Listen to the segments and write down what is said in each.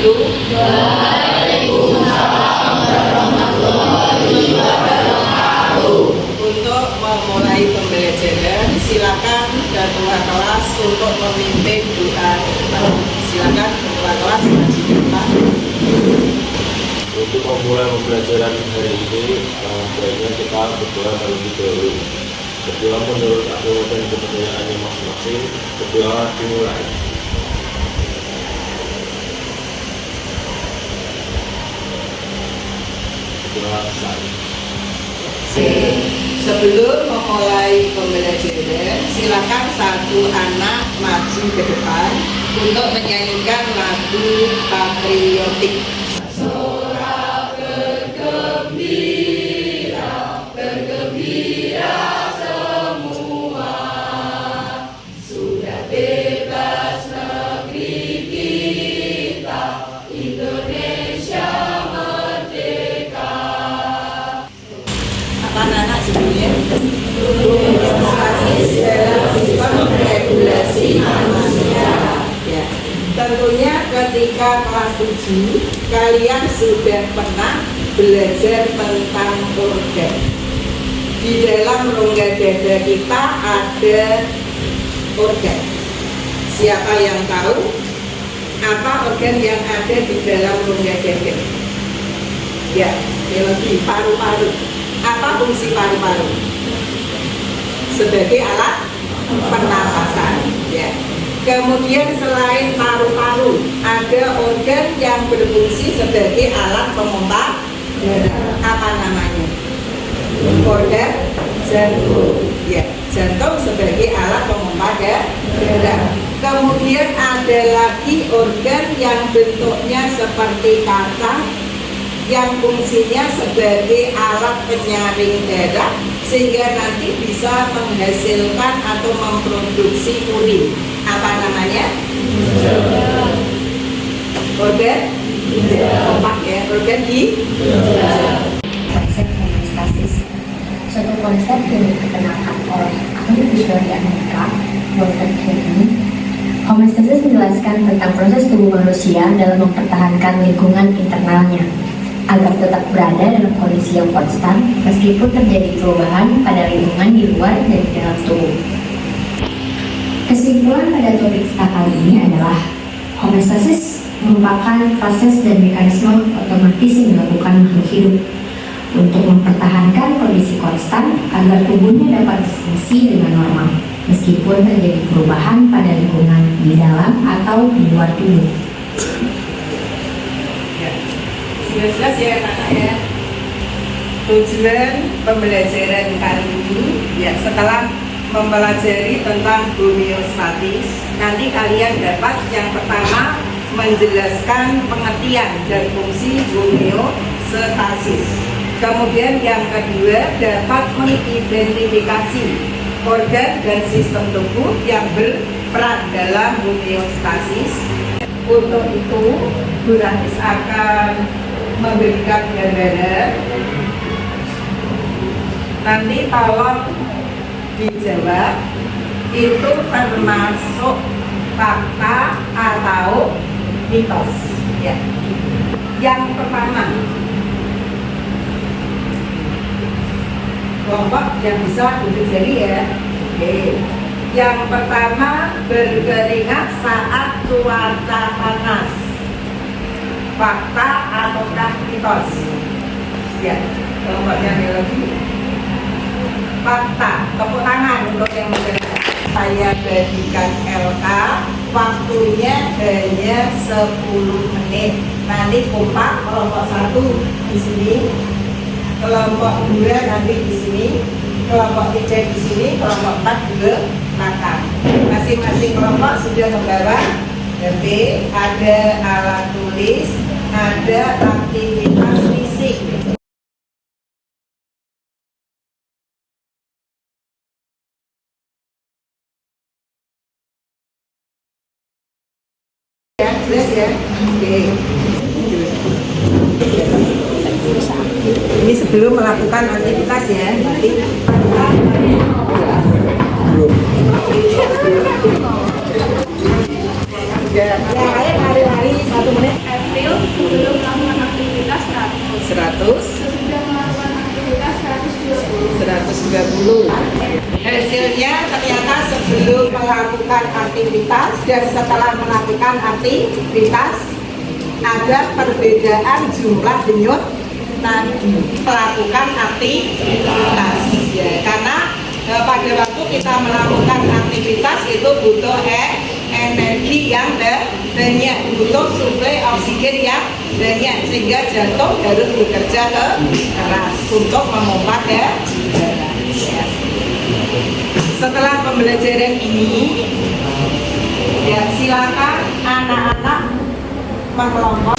wabarakatuh. Untuk memulai pembelajaran, silakan ketua kelas untuk memimpin doa. Silakan ketua kelas maju ke depan. Untuk memulai pembelajaran hari ini, baiknya kita berdoa terlebih dahulu. Berdoa menurut agama dan kepercayaannya masing-masing. Berdoa dimulai. Berdoa selesai. Sebelum memulai pembelajaran, silakan satu anak maju ke depan untuk menyanyikan lagu patriotik. Anak-anak sebenarnya regulasi manusia. Ya. Tentunya ketika kelas 7 kalian sudah pernah belajar tentang organ. Di dalam rongga dada kita ada organ. Siapa yang tahu apa organ yang ada di dalam rongga dada? Ya, lebih paru-paru. Apa fungsi paru-paru? Sebagai alat pernafasan. Ya. Kemudian selain paru-paru, ada organ yang berfungsi sebagai alat pemompa darah. Apa namanya? Organ jantung. Ya, jantung sebagai alat pemompa darah. Kemudian ada lagi organ yang bentuknya seperti kaca, yang fungsinya sebagai alat penyaring darah sehingga nanti bisa menghasilkan atau memproduksi urin. Apa namanya? Organ otak ya, organ Konsep homeostasis, suatu konsep yang diperkenalkan oleh ahli fisiologi Amerika, Walter Kaufman. Homeostasis menjelaskan tentang proses tubuh manusia dalam mempertahankan lingkungan internalnya agar tetap berada dalam kondisi yang konstan meskipun terjadi perubahan pada lingkungan di luar dan di dalam tubuh. Kesimpulan pada topik kita kali ini adalah homeostasis merupakan proses dan mekanisme otomatis yang dilakukan makhluk hidup untuk mempertahankan kondisi konstan agar tubuhnya dapat berfungsi dengan normal meskipun terjadi perubahan pada lingkungan di dalam atau di luar tubuh. Jelas ya kakak ya. Tujuan pembelajaran kali ini ya setelah mempelajari tentang homeostatis, nanti kalian dapat yang pertama menjelaskan pengertian dan fungsi homeostasis. Kemudian yang kedua dapat mengidentifikasi organ dan sistem tubuh yang berperan dalam homeostasis. Untuk itu, Bu Rahis akan memberikan gambaran. Nanti tolong dijawab itu termasuk fakta atau mitos ya. Yang pertama, kelompok yang bisa duduk jari ya. Oke. Yang pertama, berkeringat saat cuaca panas. Fakta ataukah mitos? Ya, kelompoknya biologi. Fakta, tepuk tangan untuk yang mendengar. Saya berikan LK, waktunya hanya 10 menit. Nanti kompak kelompok 1 di sini, kelompok 2 nanti di sini, kelompok 3 di sini, kelompok 4 juga belakang. Masing-masing kelompok sudah membawa HP, ada alat tulis, ada aktivitas fisik. Ya, jelas ya. Oke. Ini sebelum melakukan aktivitas ya, nanti. Ya, lari-lari 1 menit. Sesudah melakukan aktivitas 120. Hasilnya ternyata sebelum melakukan aktivitas dan setelah melakukan aktivitas ada perbedaan jumlah denyut nadi melakukan aktivitas ya, karena pada waktu kita melakukan aktivitas itu butuh energi yang banyak, butuh suplai oksigen yang banyak, sehingga jantung harus bekerja keras untuk memompa darah. Setelah pembelajaran ini, ya silakan anak-anak mengelompok.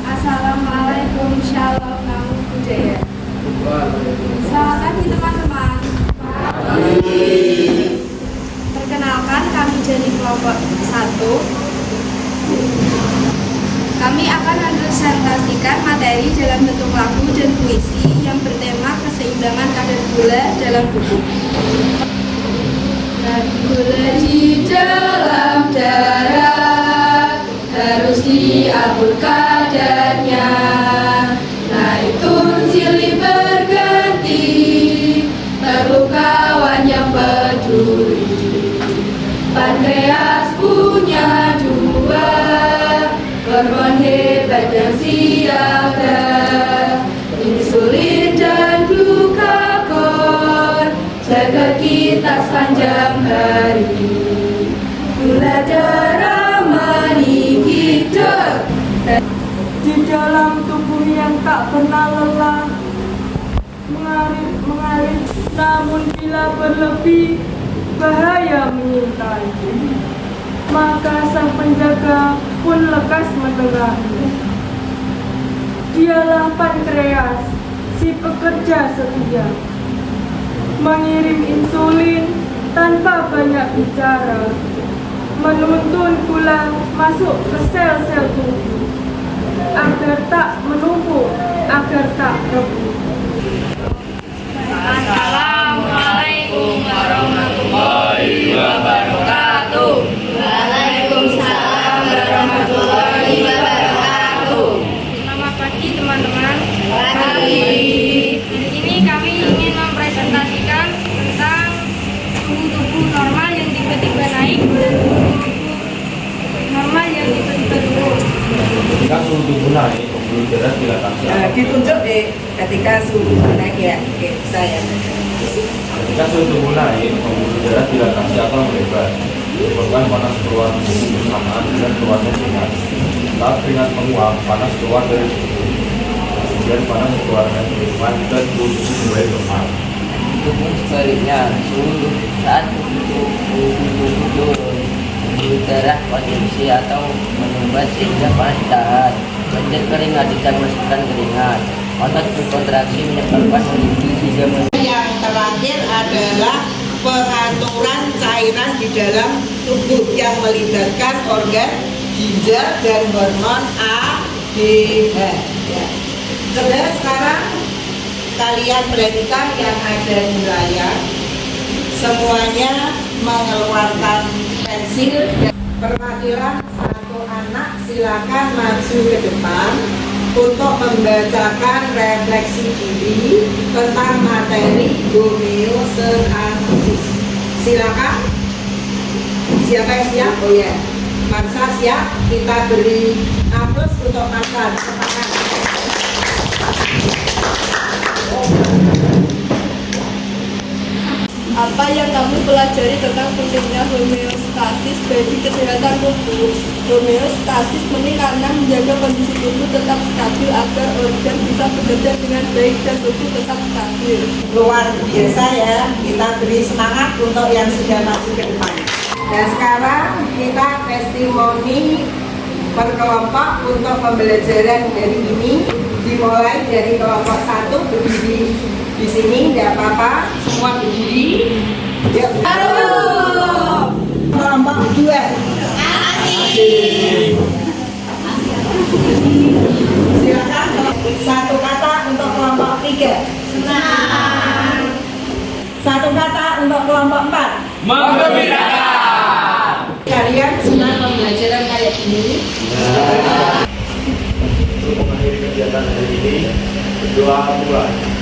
Assalamualaikum, shalom, namo buddhaya. Selamat pagi teman-teman. Perkenalkan, kami dari kelompok 1. Kami akan mempresentasikan materi dalam bentuk lagu dan puisi yang bertema keseimbangan kadar gula dalam tubuh. Gula di dalam darah harus diatur kadarnya, naik turun silih berganti, perlu kawan yang peduli. Pankreas punya 2 hormon hebat yang siaga, insulin dan glukagon, jaga kita sepanjang hari. Gula darah meninggitur di dalam tubuh yang tak pernah lelah, mengalir, namun bila berlebih bahaya menyintai. Maka sang penjaga pun lekas mendengarnya. Dialah pankreas, si pekerja setia, mengirim insulin tanpa banyak bicara, menuntun gula masuk ke sel-sel tubuh agar tak menumpuk, agar tak rebuh. Assalamualaikum warahmatullahi wabarakatuh. Waalaikumsalam warahmatullahi wabarakatuh. Selamat pagi teman-teman. Pagi. Hari ini kami ingin mempresentasikan tentang suhu tubuh normal yang tiba-tiba naik, normal yang tiba-tiba turun. Ketika suhu tubuh naik, pembuluh darah dilatasi. Ditunjuk ketika suhu naik ya, oke, saya. Ketika suhu tubuh naik, pembuluh darah dilatasi atau melebar, menyebabkan panas keluar tubuh bersamaan dengan keluarnya keringat. Saat keringat menguap, panas keluar dari tubuh. Kemudian panas keluarnya keringat dan tubuh mulai normal. Ataupun sebaliknya, saat tubuh turun, pembuluh darah kontraksi atau menyumbat sehingga panas ditahan. Kemudian keringat tidak menghasilkan keringat. Otot berkontraksi menyebabkan mendidih sehingga Yang terakhir adalah pengaturan cairan di dalam tubuh yang melibatkan organ ginjal dan hormon ADH. Ya. Sudah, sekarang kalian perhatikan yang ada di layar. Semuanya mengeluarkan pensil. Perwakilan satu anak silakan maju ke depan untuk membacakan refleksi diri tentang materi homeostasis. Silakan. Siapa yang siap? Oh ya, Marsa siap. Kita beri aplaus untuk Marsa. Apa yang kamu pelajari tentang pentingnya homeostasis bagi kesehatan tubuh? Homeostasis penting karena menjaga kondisi tubuh tetap stabil agar organ bisa bekerja dengan baik dan tubuh tetap stabil. Luar biasa ya, kita beri semangat untuk yang sudah maju ke depan. Dan sekarang kita testimoni berkelompok untuk pembelajaran hari ini, dimulai dari kelompok 1 berdiri di sini, tidak apa-apa, semua berdiri. Yuk. Kelompok 2. Silakan satu kata untuk kelompok 3. Senang. Satu kata untuk kelompok 4. Menggembirakan. Kalian senang pembelajaran kayak gini? Untuk mengakhiri kegiatan hari ini, Doa buat